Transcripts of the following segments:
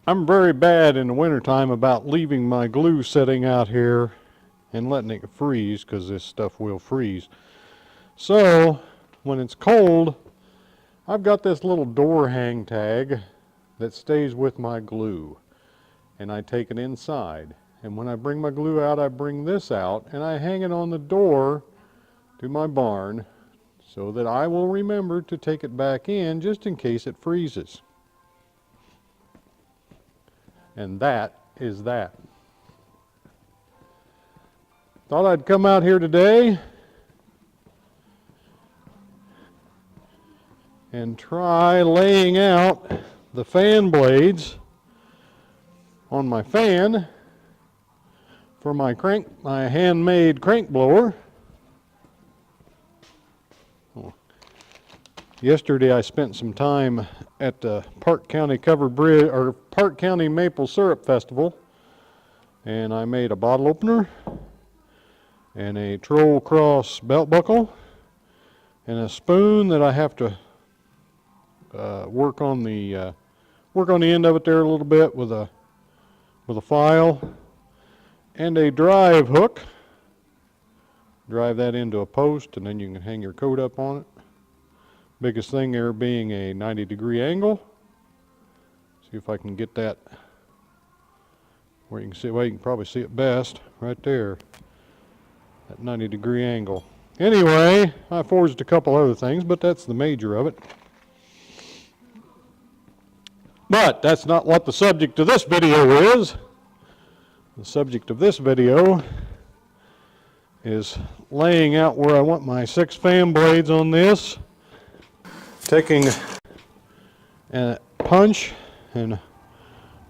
I'm very bad in the wintertime about leaving my glue sitting out here and letting it freeze, because this stuff will freeze. So when it's cold, I've got this little door hang tag that stays with my glue, and I take it inside. And when I bring my glue out, I bring this out and I hang it on the door to my barn so that I will remember to take it back in just in case it freezes. And that is that. Thought I'd come out here today and try laying out the fan blades on my fan for my handmade crank blower. Yesterday I spent some time at the Park County Covered Bridge, or Park County Maple Syrup Festival, and I made a bottle opener and a Troll Cross belt buckle and a spoon that I have to work on the end of it there a little bit with a file, and a drive hook. Drive that into a post and then you can hang your coat up on it. Biggest thing there being a 90-degree angle. See if I can get that where you can see, well, you can probably see it best right there, that 90-degree angle. Anyway, I forged a couple other things, but that's the major of it. But that's not what the subject of this video is. The subject of this video is laying out where I want my 6 fan blades on this. Taking a punch and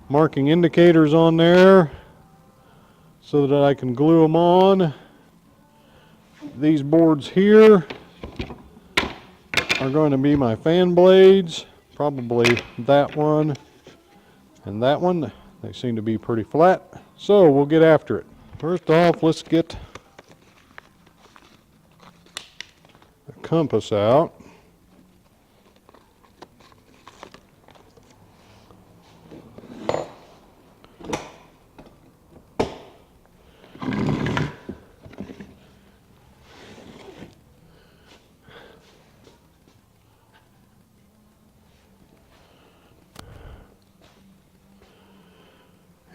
marking indicators on there so that I can glue them on. These boards here are going to be my fan blades, probably that one and that one. They seem to be pretty flat, so we'll get after it. First off, let's get the compass out.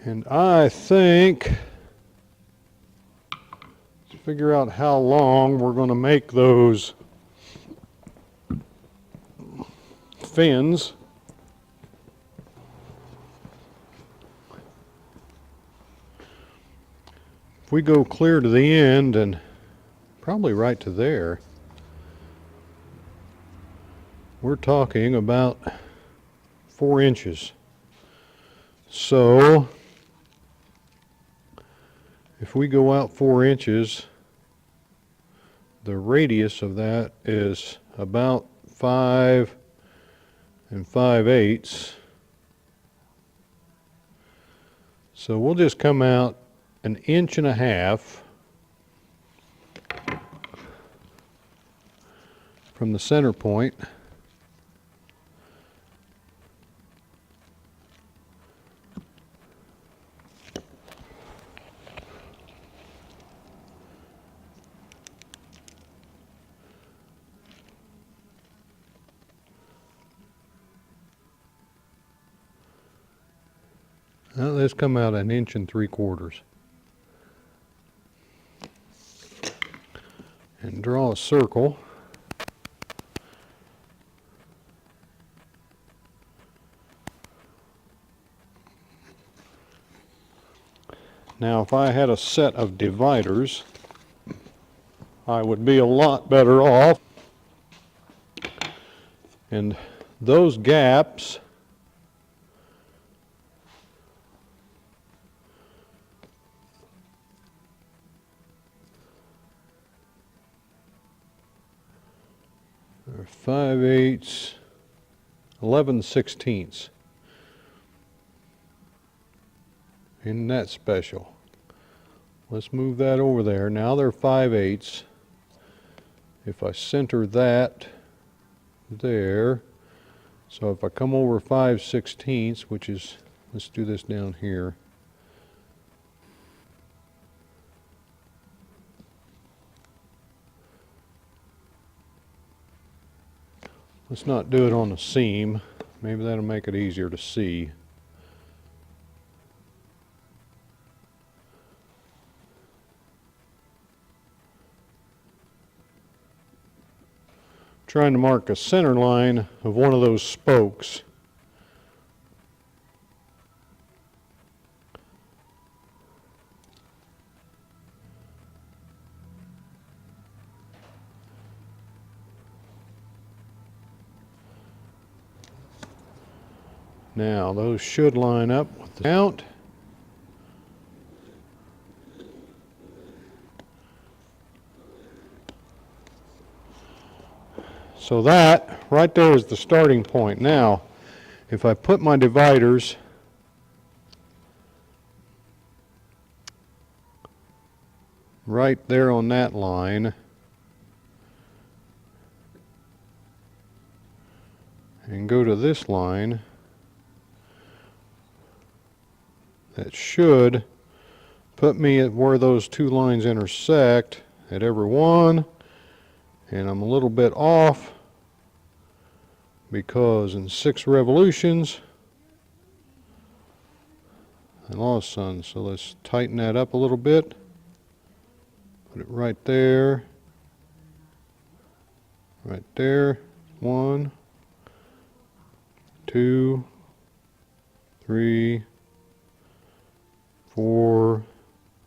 And I think, to figure out how long we're going to make those fins, if we go clear to the end and probably right to there, we're talking about 4 inches. So if we go out 4 inches, the radius of that is about 5 5/8. So we'll just come out 1.5 inches from the center point. Now let's come out 1 3/4 inches. And draw a circle. Now if I had a set of dividers, I would be a lot better off. And those gaps are 5/8, 11/16. Isn't that special? Let's move that over there. Now they're 5/8. If I center that there, so if I come over 5/16, which is let's do this down here. Let's not do it on the seam. Maybe that'll make it easier to see. Trying to mark a center line of one of those spokes. Now those should line up with the mount. So that right there is the starting point. Now, if I put my dividers right there on that line, and go to this line, that should put me at where those two lines intersect at every one, and I'm a little bit off because in 6 revolutions I lost some. So let's tighten that up a little bit, put it right there, 1, 2, 3, 4,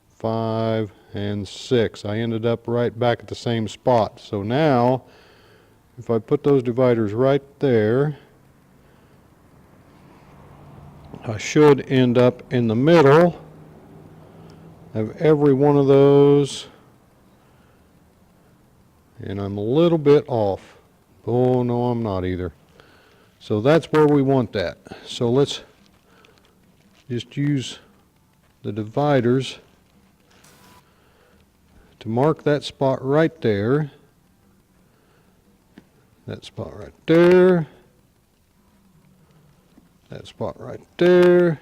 5, and 6. I ended up right back at the same spot. So now, if I put those dividers right there, I should end up in the middle of every one of those, and I'm a little bit off. Oh no, I'm not either. So that's where we want that. So let's just use the dividers to mark that spot right there, that spot right there, that spot right there,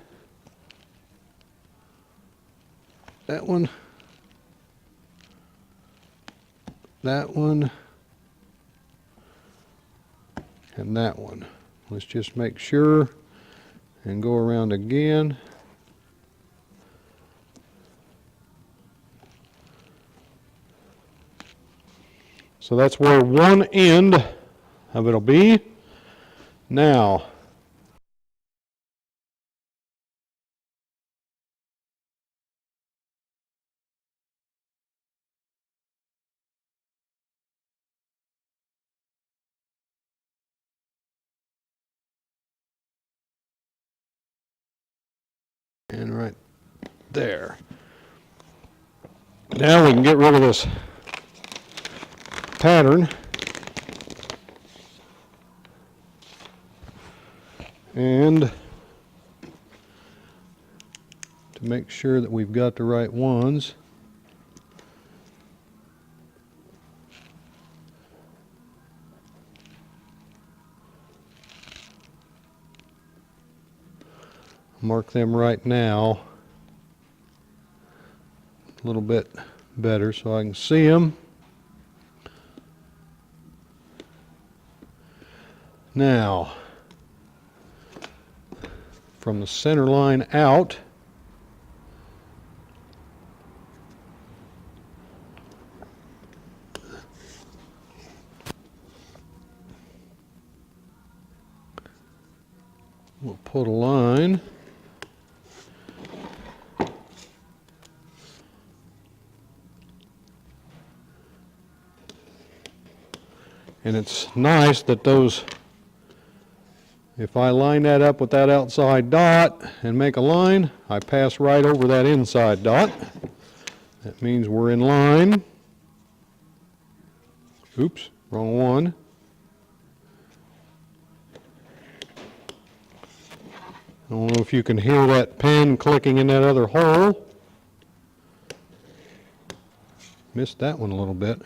that one, that one, and that one. Let's just make sure and go around again. So that's where one end of it'll be. Now, and right there. Now we can get rid of this pattern and to make sure that we've got the right ones, mark them right now a little bit better so I can see them. Now, from the center line out, we'll put a line. And it's nice that those, if I line that up with that outside dot and make a line, I pass right over that inside dot. That means we're in line. Oops, wrong one. I don't know if you can hear that pen clicking in that other hole. Missed that one a little bit.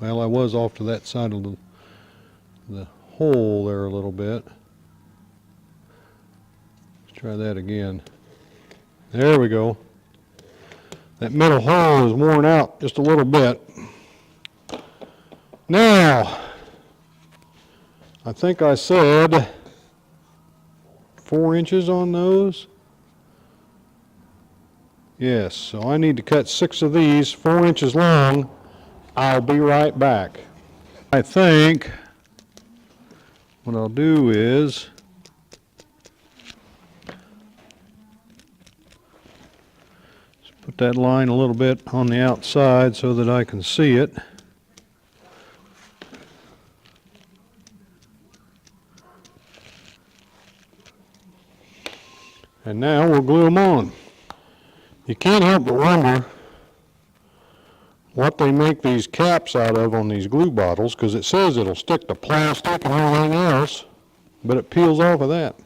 Well, I was off to that side of the hole there a little bit. Try that again. There we go. That middle hole is worn out just a little bit. Now, I think I said 4 inches on those. Yes, so I need to cut 6 of these, 4 inches long. I'll be right back. I think what I'll do is put that line a little bit on the outside so that I can see it. And now we'll glue them on. You can't help but wonder what they make these caps out of on these glue bottles, because it says it'll stick to plastic and everything else, but it peels off of that.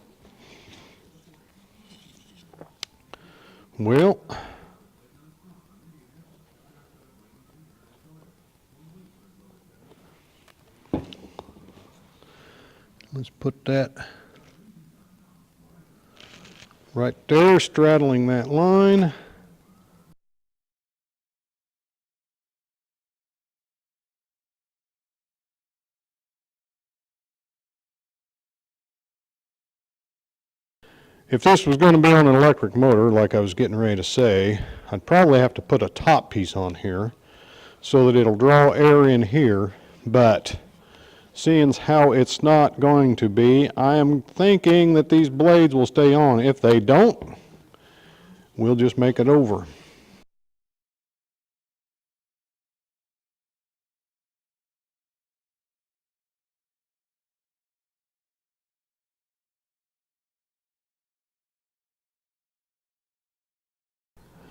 Well, let's put that right there, straddling that line. If this was going to be on an electric motor, like I was getting ready to say, I'd probably have to put a top piece on here so that it'll draw air in here, but seeing how it's not going to be, I am thinking that these blades will stay on. If they don't, we'll just make it over.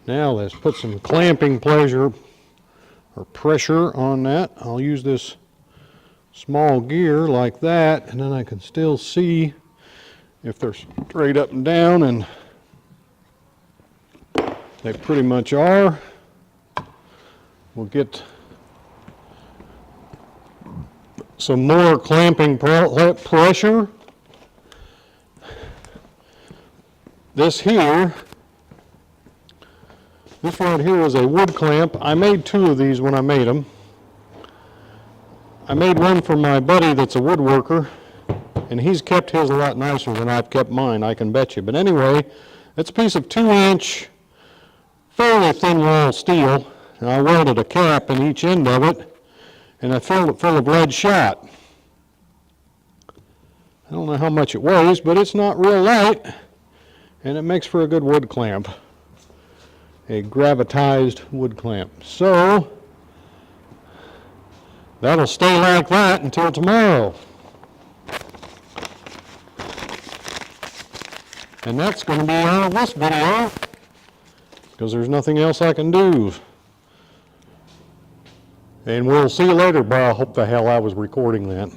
Now let's put some clamping pressure on that. I'll use this small gear like that, and then I can still see if they're straight up and down, and they pretty much are. We'll get some more clamping pressure. This right here is a wood clamp. I made 2 of these when I made them. I made one for my buddy that's a woodworker, and he's kept his a lot nicer than I've kept mine, I can bet you. But anyway, it's a piece of 2-inch, fairly thin wall steel, and I welded a cap in each end of it, and I filled it full of lead shot. I don't know how much it weighs, but it's not real light, and it makes for a good wood clamp. A gravitized wood clamp. So that'll stay like that until tomorrow. And that's going to be all of this video, because there's nothing else I can do. And we'll see you later, but I hope the hell I was recording that.